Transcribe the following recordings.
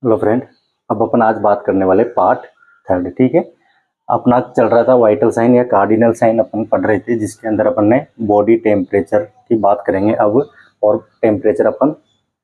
Hello friend. अब अपन आज बात करने वाले पार्ट थर्ड। ठीक है, अपना चल रहा था वाइटल साइन या कार्डिनल साइन अपन पढ़ रहे थे, जिसके अंदर अपन ने बॉडी टेम्परेचर की बात करेंगे अब, और टेम्परेचर अपन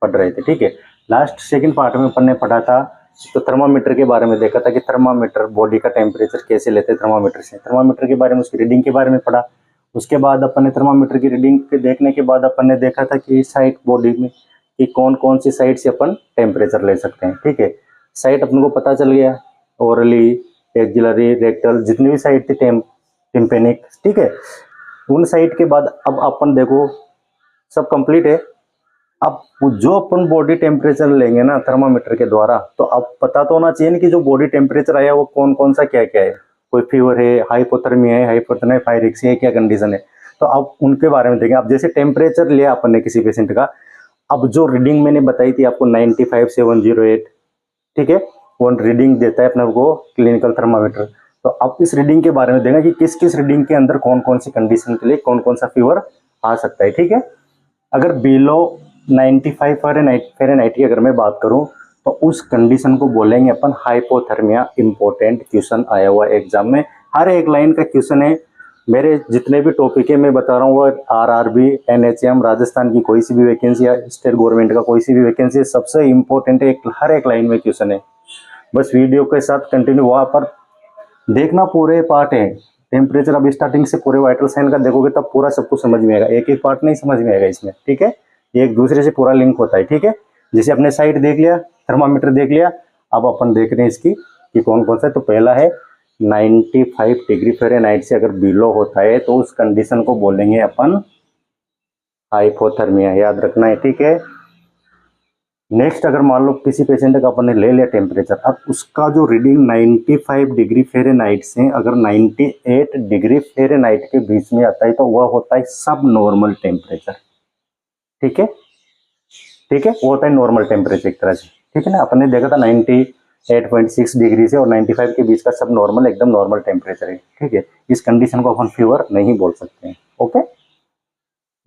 पढ़ रहे थे। ठीक है, लास्ट सेकंड पार्ट में अपन ने पढ़ा था तो थर्मामीटर के बारे में देखा था कि थर्मामीटर बॉडी का टेम्परेचर कैसे लेते हैं थर्मामीटर से, थर्मामीटर के बारे में उसकी रीडिंग के बारे में पढ़ा। उसके बाद अपन ने थर्मामीटर की रीडिंग के देखने के बाद अपन ने देखा था कि साइड बॉडी में कि कौन कौन सी साइड से अपन टेम्परेचर ले सकते हैं। ठीक है, साइड अपन को पता चल गया, ओरली, एक्सिलरी, रेक्टल, जितनी भी साइड थी टिम्पेनिक। ठीक है, उन साइड के बाद अब अपन देखो सब कंप्लीट है। अब जो अपन बॉडी टेम्परेचर लेंगे ना थर्मामीटर के द्वारा, तो अब पता तो होना चाहिए ना कि जो बॉडी टेम्परेचर आया वो कौन कौन सा क्या क्या है। कोई फीवर है, हाइपोथर्मिया है, हाइपोथर्मिया, पायरेक्सिया है, क्या कंडीशन है। तो अब उनके बारे में देखें। अब जैसे टेम्परेचर लिया अपन ने किसी पेशेंट का, अब जो रीडिंग मैंने बताई थी आपको 95 से 108, ठीक है, वो रीडिंग देता है अपने को क्लिनिकल थर्मामीटर। तो अब इस रीडिंग के बारे में देखें कि किस किस रीडिंग के अंदर कौन कौन सी कंडीशन के लिए कौन कौन सा फीवर आ सकता है। ठीक है, अगर बिलो 95 फ़ारेनहाइट की अगर मैं बात करूं तो उस कंडीशन को बोलेंगे अपन हाइपोथर्मिया। इंपॉर्टेंट क्वेश्चन आया हुआ एग्जाम में, हर एक लाइन का क्वेश्चन है। मेरे जितने भी टॉपिक है मैं बता रहा हूँ, वो आरआरबी, एनएचएम, राजस्थान की कोई सी भी वैकेंसी या स्टेट गवर्नमेंट का कोई सी भी वैकेंसी, सबसे इंपॉर्टेंट है, हर एक लाइन में क्वेश्चन है। बस वीडियो के साथ कंटिन्यू वहां पर देखना, पूरे पार्ट है। टेम्परेचर अब स्टार्टिंग से पूरे वाइटल साइन का देखोगे तब पूरा सब कुछ समझ में आएगा, एक एक पार्ट नहीं समझ में आएगा इसमें। ठीक है, एक दूसरे से पूरा लिंक होता है। ठीक है, जैसे अपने साइड देख लिया, थर्मामीटर देख लिया, अब अपन देख रहे हैं इसकी कि कौन कौन सा है। तो पहला है 95 डिग्री फ़ारेनहाइट से अगर बिलो होता है तो उस कंडीशन को बोलेंगे अपन हाइपोथर्मिया, याद रखना है। ठीक है, नेक्स्ट अगर मान लो किसी पेशेंट का अपन ने ले लिया टेम्परेचर, अब उसका जो रीडिंग 95 डिग्री फ़ारेनहाइट से अगर 98 डिग्री फ़ारेनहाइट के बीच में आता है तो वह होता है सब नॉर्मल टेम्परेचर। ठीक है, ठीक है, वो होता है नॉर्मल टेम्परेचर एक तरह से। ठीक है ना, अपन ने देखा था 98.6 डिग्री से और 95 के बीच का सब नॉर्मल, एकदम नॉर्मल टेम्परेचर है। ठीक है, इस कंडीशन को अपन फीवर नहीं बोल सकते हैं। ओके,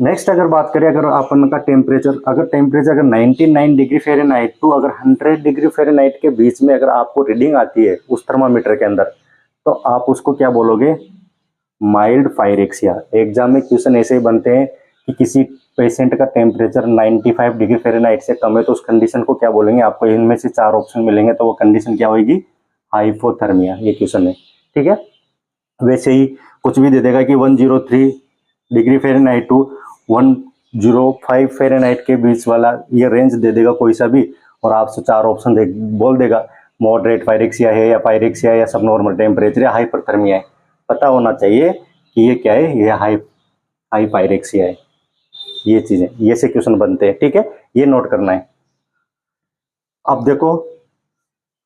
नेक्स्ट अगर बात करें, अगर अपन का टेम्परेचर अगर 99 डिग्री फ़ारेनहाइट टू अगर 100 डिग्री फ़ारेनहाइट के बीच में अगर आपको रीडिंग आती है उस थर्मामीटर के अंदर, तो आप उसको क्या बोलोगे? Mild pyrexia. एग्जाम में क्वेश्चन ऐसे ही बनते हैं कि किसी पेशेंट का टेम्परेचर 95 डिग्री फ़ारेनहाइट से कम है तो उस कंडीशन को क्या बोलेंगे? आपको इनमें से 4 ऑप्शन मिलेंगे, तो वो कंडीशन क्या होगी? हाइपोथर्मिया, ये क्वेश्चन है। ठीक है, वैसे ही कुछ भी दे देगा कि 103 डिग्री फ़ारेनहाइट टू 105 फ़ारेनहाइट के बीच वाला ये रेंज दे देगा कोई सा भी, और आपसे 4 ऑप्शन बोल देगा मॉडरेट पायरेक्सिया है या पायरेक्सिया या सब नॉर्मल टेम्परेचर या हाइपरथर्मिया है। पता होना चाहिए कि ये क्या है, ये हाई पायरेक्सिया है। ये चीजें, ये से क्वेश्चन बनते हैं। ठीक है, ये नोट करना है। अब देखो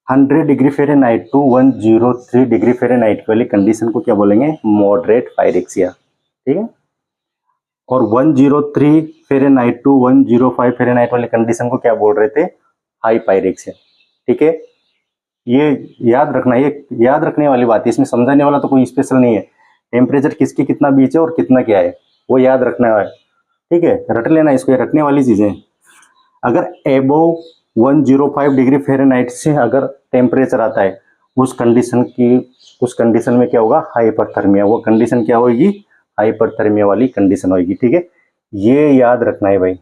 100 degree Fahrenheit to 103 degree Fahrenheit वाली कंडीशन को क्या बोलेंगे? Moderate pyrexia. ठीक है, और 103 फ़ारेनहाइट टू 105 फ़ारेनहाइट वाली कंडीशन को क्या बोल रहे थे? High pyrexia. ठीक है, ये याद रखना, ये याद रखने वाली बात है, इसमें समझाने वाला तो कोई स्पेशल नहीं है। टेम्परेचर किसकी कितना बीच है और कितना क्या है वो याद रखना है। ठीक है, रट लेना इसको, रखने वाली चीजें। अगर एबोव 105 डिग्री फ़ारेनहाइट से अगर टेम्परेचर आता है उस कंडीशन में क्या होगा? हाइपरथर्मिया। वो कंडीशन क्या होगी? हाइपरथर्मिया वाली कंडीशन होगी। ठीक है, ये याद रखना है भाई,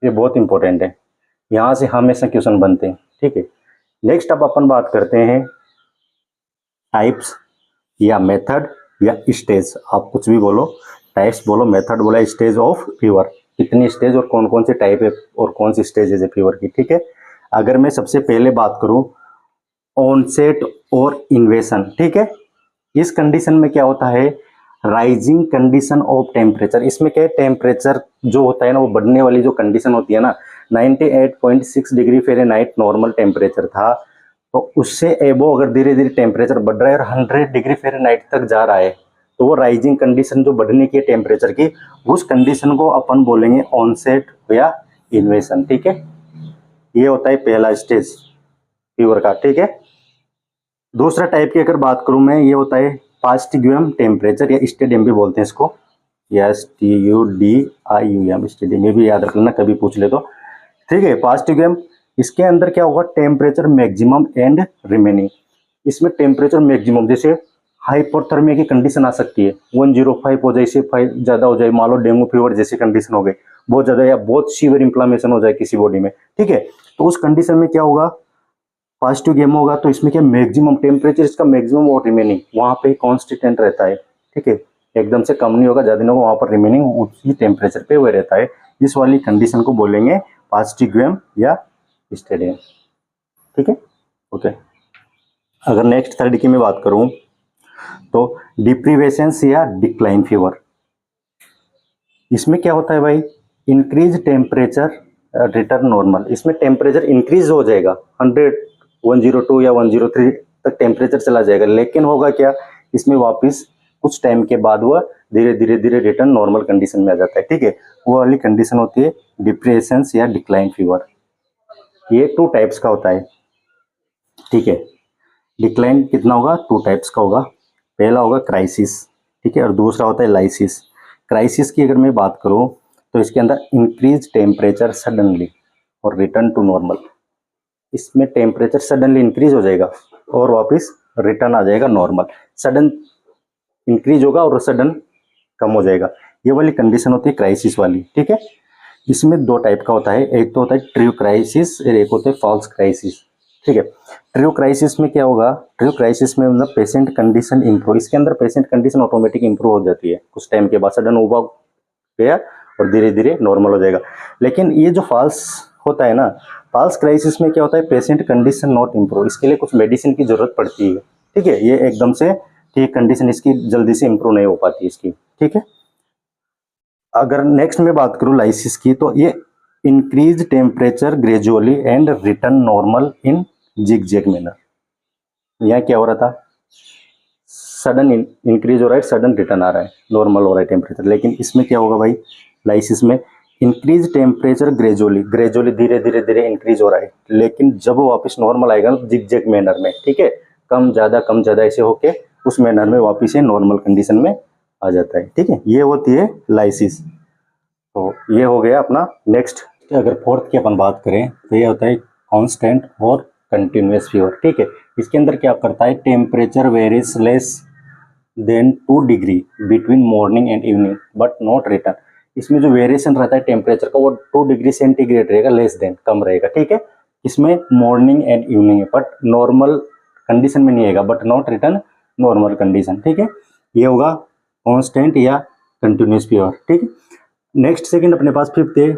ये बहुत इंपॉर्टेंट है, यहाँ से हमेशा क्वेश्चन बनते हैं। ठीक है, नेक्स्ट अब अपन बात करते हैं टाइप्स या मेथड या स्टेज, आप कुछ भी बोलो, टाइप्स बोलो, मेथड बोला, स्टेज ऑफ फीवर, कितनी स्टेज और कौन कौन सी टाइप है और कौन सी स्टेज है फीवर की। ठीक है, अगर मैं सबसे पहले बात करूं ऑनसेट और इन्वेशन, ठीक है, इस कंडीशन में क्या होता है? Rising condition of temperature. इसमें क्या है? टेम्परेचर जो होता है ना, वो बढ़ने वाली जो कंडीशन होती है ना, 98.6 डिग्री फ़ारेनहाइट नॉर्मल टेम्परेचर था, तो उससे एबो अगर धीरे धीरे टेम्परेचर बढ़ रहा है और 100 डिग्री फ़ारेनहाइट तक जा रहा है, तो वो राइजिंग कंडीशन जो बढ़ने की टेम्परेचर की, उस कंडीशन को अपन बोलेंगे ऑनसेट या इन्वेशन। ठीक है, ये होता है पहला स्टेज फीवर का। ठीक है, दूसरा टाइप की अगर बात करूं मैं, ये होता है पास्टिग्यूम टेम्परेचर या स्टेडियम भी बोलते हैं इसको, STUDIUM, स्टेडियम, ये भी याद रख लेना, कभी पूछ ले तो। ठीक है, पास्टिग्यूम इसके अंदर क्या होगा, टेम्परेचर मैक्सिमम एंड रिमेनिंग। इसमें टेम्परेचर मैक्सिमम, जैसे हाइपोथर्मिया की कंडीशन आ सकती है, 105 हो जाए, इससे 5 ज़्यादा हो जाए, मान लो डेंगू फीवर जैसी कंडीशन हो गई बहुत ज़्यादा, या बहुत सीवियर इंफ्लामेशन हो जाए किसी बॉडी में, ठीक है। तो उस कंडीशन में क्या होगा, पॉजिटिव गेम होगा, तो इसमें क्या मैक्सिमम टेम्परेचर इसका मैक्सिमम और रिमेनिंग वहाँ पे कॉन्स्टेंट रहता है, ठीक है, एकदम से कम नहीं होगा, ज़्यादा नहीं होगा, वहाँ पर रिमेनिंग उसी टेम्परेचर पे हुए रहता है। इस वाली कंडीशन को बोलेंगे पॉजिटिव गेम या स्टेडियम, ठीक है, ओके। अगर नेक्स्ट थर्ड की मैं बात करूँ तो डिप्रीवेशंस या डिक्लाइन फीवर, इसमें क्या होता है भाई, इंक्रीज टेम्परेचर रिटर्न नॉर्मल। इसमें टेम्परेचर इंक्रीज हो जाएगा, 100 102 या 103 तक टेम्परेचर चला जाएगा, लेकिन होगा क्या, इसमें वापस कुछ टाइम के बाद वह धीरे धीरे धीरे रिटर्न नॉर्मल कंडीशन में आ जाता है, ठीक है। वो वाली कंडीशन होती है डिप्रेशंस या डिक्लाइन फीवर। ये 2 टाइप्स का होता है, ठीक है। डिक्लाइन कितना होगा, 2 टाइप्स का होगा। पहला होगा क्राइसिस, ठीक है, और दूसरा होता है लाइसिस। क्राइसिस की अगर मैं बात करूं तो इसके अंदर इंक्रीज टेम्परेचर सडनली और रिटर्न टू नॉर्मल। इसमें टेम्परेचर सडनली इंक्रीज हो जाएगा और वापस रिटर्न आ जाएगा नॉर्मल। सडन इंक्रीज होगा और सडन कम हो जाएगा, ये वाली कंडीशन होती है क्राइसिस वाली, ठीक है। इसमें 2 टाइप का होता है, एक तो होता है ट्रू क्राइसिस और एक होता है फॉल्स क्राइसिस, ठीक है। ट्रू क्राइसिस में क्या होगा, ट्रू क्राइसिस में मतलब पेशेंट कंडीशन इंप्रूव, इसके अंदर पेशेंट कंडीशन ऑटोमेटिक इंप्रूव हो जाती है कुछ टाइम के बाद, सडन उबा गया और धीरे धीरे नॉर्मल हो जाएगा। लेकिन ये जो फॉल्स होता है ना, फॉल्स क्राइसिस में क्या होता है, पेशेंट कंडीशन नॉट इंप्रूव, इसके लिए कुछ मेडिसिन की जरूरत पड़ती है, ठीक है। ये एकदम से ठीक कंडीशन इसकी जल्दी से इंप्रूव नहीं हो पाती इसकी, ठीक है। अगर नेक्स्ट में बात करूँ लाइसिस की, तो ये increase temperature gradually and return normal in zig manner. यहाँ क्या हो रहा था, सडन इंक्रीज हो रहा है, सडन रिटर्न आ रहा है, नॉर्मल हो रहा है टेम्परेचर। लेकिन इसमें क्या होगा भाई, लाइसिस में इंक्रीज टेम्परेचर ग्रेजुअली, ग्रेजुअली धीरे धीरे धीरे इंक्रीज हो रहा है, लेकिन जब वो वापस नॉर्मल आएगा जिग मैनर में, ठीक है, कम ज़्यादा ऐसे होके उस मैनर में वापस नॉर्मल कंडीशन में आ जाता है, ठीक है। ये होती है लाइसिस। तो ये हो गया अपना। नेक्स्ट अगर फोर्थ की अपन बात करें तो ये होता है कांस्टेंट और कंटिन्यूअस फीवर, ठीक है। इसके अंदर क्या करता है, temperature varies less than 2 degree between morning and evening but not return. इसमें जो वेरिएशन रहता है टेम्परेचर का वो 2 डिग्री सेंटीग्रेड रहेगा, लेस देन कम रहेगा, ठीक है। इसमें मॉर्निंग एंड इवनिंग है, बट नॉर्मल कंडीशन में नहीं आएगा, but not return normal condition, ठीक है। ये होगा कांस्टेंट या कंटिन्यूअस फीवर, ठीक है। नेक्स्ट सेकंड अपने पास फिफ्थ है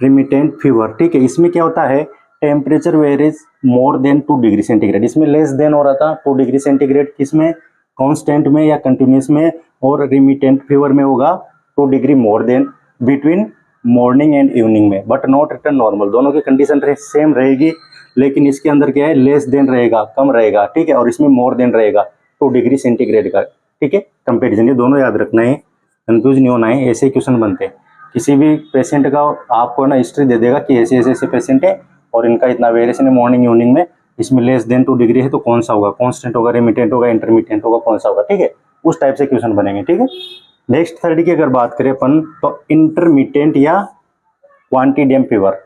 रिमिटेंट फीवर, ठीक है। इसमें क्या होता है, temperature varies more than 2 degree centigrade. इसमें लेस देन हो रहा था 2 डिग्री सेंटीग्रेड, किसमें, कांस्टेंट में या कंटिन्यूअस में, और रिमिटेंट फीवर में होगा 2 degree more than between morning and evening में, बट नॉट रिटर्न नॉर्मल। दोनों की कंडीशन सेम रहेगी, लेकिन इसके अंदर क्या है, लेस देन रहेगा, कम रहेगा, ठीक है, और इसमें मोर देन रहेगा 2 डिग्री सेंटीग्रेड का, ठीक है, कंपेरिजन। ये दोनों याद रखना है, कंफ्यूज नहीं होना है, ऐसे क्वेश्चन बनते हैं। किसी भी पेशेंट का आपको ना हिस्ट्री दे देगा कि ऐसे ऐसे ऐसे पेशेंट है और इनका इतना वेरिएशन है मॉर्निंग इवनिंग में, इसमें लेस देन 2 डिग्री है, तो कौन सा होगा, कांस्टेंट होगा, रिमिटेंट होगा, इंटरमीडिएट होगा, कौन सा होगा, ठीक है, उस टाइप से क्वेश्चन बनेंगे, ठीक है। नेक्स्ट थर्ड की अगर बात करें अपन, तो इंटरमीडिएट या क्वांटिडियम फीवर।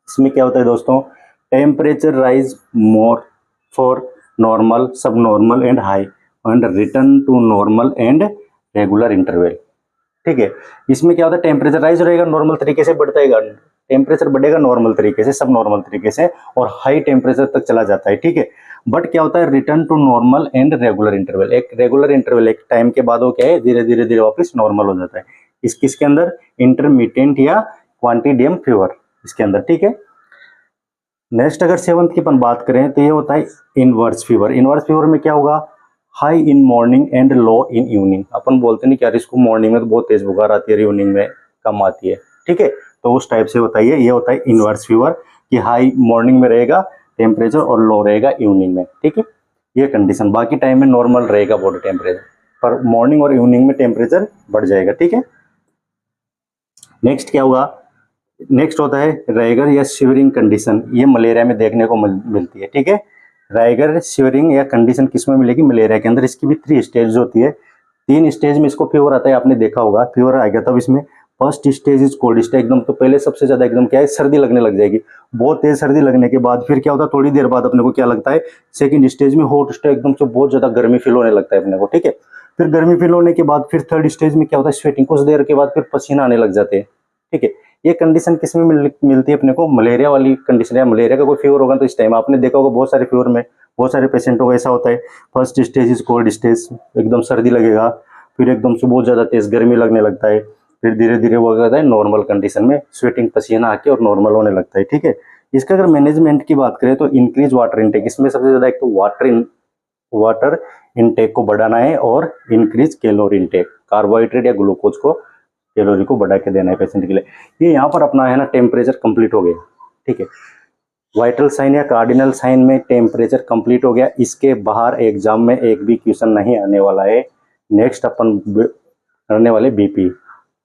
इसमें क्या होता है दोस्तों, temperature rise more for normal, sub normal and high and return to normal and regular interval, ठीक है। इसमें क्या होता है, टेम्परेचर राइज रहेगा, नॉर्मल तरीके से बढ़ता है, टेम्परेचर बढ़ेगा नॉर्मल तरीके से, सब नॉर्मल तरीके से, और हाई टेम्परेचर तक चला जाता है, ठीक है। बट क्या होता है, return to normal and regular interval, एक रेगुलर इंटरवल, एक टाइम के बाद वो क्या है, धीरे धीरे धीरे वापस नॉर्मल हो जाता है। इसके अंदर इंटरमीडिएट या क्वांटिडियम फीवर इसके अंदर, ठीक है। नेक्स्ट अगर सेवंथ की अपन बात करें तो ये होता है इनवर्स फीवर। इनवर्स फीवर में क्या होगा, high in morning and low in evening. अपन बोलते नहीं कि यार इसको मॉर्निंग में तो बहुत तेज बुखार आती है, इवनिंग में कम आती है, ठीक है, तो उस टाइप से होता है ये होता है इनवर्स फीवर, कि हाई मॉर्निंग में रहेगा टेम्परेचर और लो रहेगा इवनिंग में, ठीक है, ये कंडीशन। बाकी टाइम में नॉर्मल रहेगा बॉडी टेम्परेचर, पर मॉर्निंग और इवनिंग में टेम्परेचर बढ़ जाएगा, ठीक है। नेक्स्ट क्या होगा, नेक्स्ट होता है राइगर या शिवरिंग कंडीशन। ये मलेरिया में देखने को मिलती है, ठीक है। राइगर शिवरिंग या कंडीशन किस में मिलेगी, मलेरिया के अंदर। इसकी भी 3 स्टेज होती है, 3 स्टेज में इसको फीवर आता है, आपने देखा होगा, फीवर आएगा तब इसमें first stage is cold stage, एकदम तो पहले सबसे ज्यादा एकदम क्या है, सर्दी लगने लग जाएगी, बहुत तेज सर्दी लगने के बाद फिर क्या होता है, थोड़ी देर बाद अपने को क्या लगता है, सेकंड स्टेज में हॉट स्टेज, एकदम से बहुत ज्यादा गर्मी फील होने लगता है अपने को, ठीक है। फिर गर्मी फील होने के बाद फिर थर्ड स्टेज में क्या होता है, स्वेटिंग, कुछ देर के बाद फिर पसीना आने लग जाते हैं, ठीक है। ये कंडीशन किस में मिलती है अपने को, मलेरिया वाली कंडीशन, या मलेरिया का कोई फीवर होगा तो इस टाइम आपने देखा होगा बहुत सारे फीवर में बहुत सारे पेशेंटों को ऐसा होता है, first stage is cold stage, एकदम सर्दी लगेगा, फिर एकदम से बहुत ज्यादा तेज गर्मी लगने लगता है, फिर धीरे धीरे वो क्या होता है, नॉर्मल कंडीशन में स्वेटिंग, पसीना आके और नॉर्मल होने लगता है, ठीक है। इसका अगर मैनेजमेंट की बात करें तो इंक्रीज वाटर इनटेक, इसमें सबसे ज्यादा एक तो वाटर इनटेक को बढ़ाना है और इंक्रीज कैलोरी इनटेक, कार्बोहाइड्रेट या ग्लूकोज को, कैलोरी को बढ़ा के देना है पेशेंट के लिए। ये यहाँ पर अपना है ना टेम्परेचर कंप्लीट हो गया, ठीक है। वाइटल साइन या कार्डिनल साइन में टेम्परेचर कंप्लीट हो गया, इसके बाहर एग्जाम में एक भी क्वेश्चन नहीं आने वाला है। नेक्स्ट अपन करने वाले बीपी,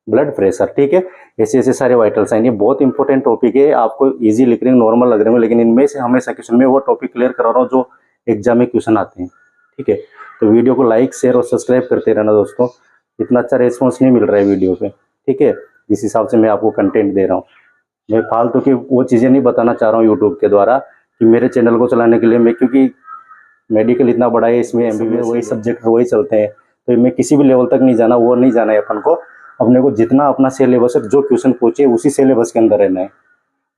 ब्लड प्रेशर, ठीक है। ऐसे ऐसे सारे वाइटल साइन, ये बहुत इंपॉर्टेंट टॉपिक है, आपको इजी लिख रहे हैं, नॉर्मल लग रहे हैं, लेकिन इनमें से हमेशा क्वेश्चन में वो टॉपिक क्लियर करा रहा हूँ जो एग्जाम में क्वेश्चन आते हैं, ठीक है। तो वीडियो को लाइक शेयर और सब्सक्राइब करते रहना दोस्तों, इतना अच्छा रिस्पॉन्स नहीं मिल रहा है वीडियो पे, ठीक है। जिस हिसाब से मैं आपको कंटेंट दे रहा हूँ, मैं फालतू की वो चीज़ें नहीं बताना चाह रहा हूँ यूट्यूब के द्वारा कि मेरे चैनल को चलाने के लिए मैं, क्योंकि मेडिकल इतना बड़ा है, इसमें एमबीबीएस वही सब्जेक्ट वही चलते हैं, तो मैं किसी भी लेवल तक नहीं जाना, वो नहीं जाना है अपन को, अपने को जितना अपना सिलेबस है, जो क्वेश्चन पूछे उसी सिलेबस के अंदर रहना है।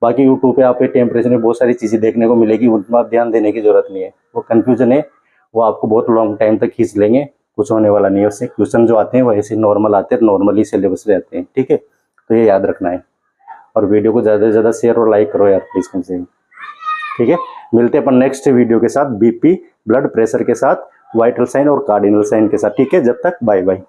बाकी यूट्यूब पे आप टेम्परेचर में बहुत सारी चीज़ें देखने को मिलेगी, उतना ध्यान देने की जरूरत नहीं है, वो कन्फ्यूजन है, वो आपको बहुत लॉन्ग टाइम तक खींच लेंगे, कुछ होने वाला नहीं है उससे। क्वेश्चन जो आते हैं वो ऐसे नॉर्मल आते हैं, नॉर्मली सिलेबस रहते हैं, ठीक है। तो ये याद रखना है, और वीडियो को ज़्यादा से ज़्यादा शेयर और लाइक करो यार प्लीज़ कम से कम, ठीक है। मिलते हैं अपन नेक्स्ट वीडियो के साथ, बीपी, ब्लड प्रेशर के साथ, वाइटल साइन और कार्डिनल साइन के साथ, ठीक है। जब तक बाय बाय।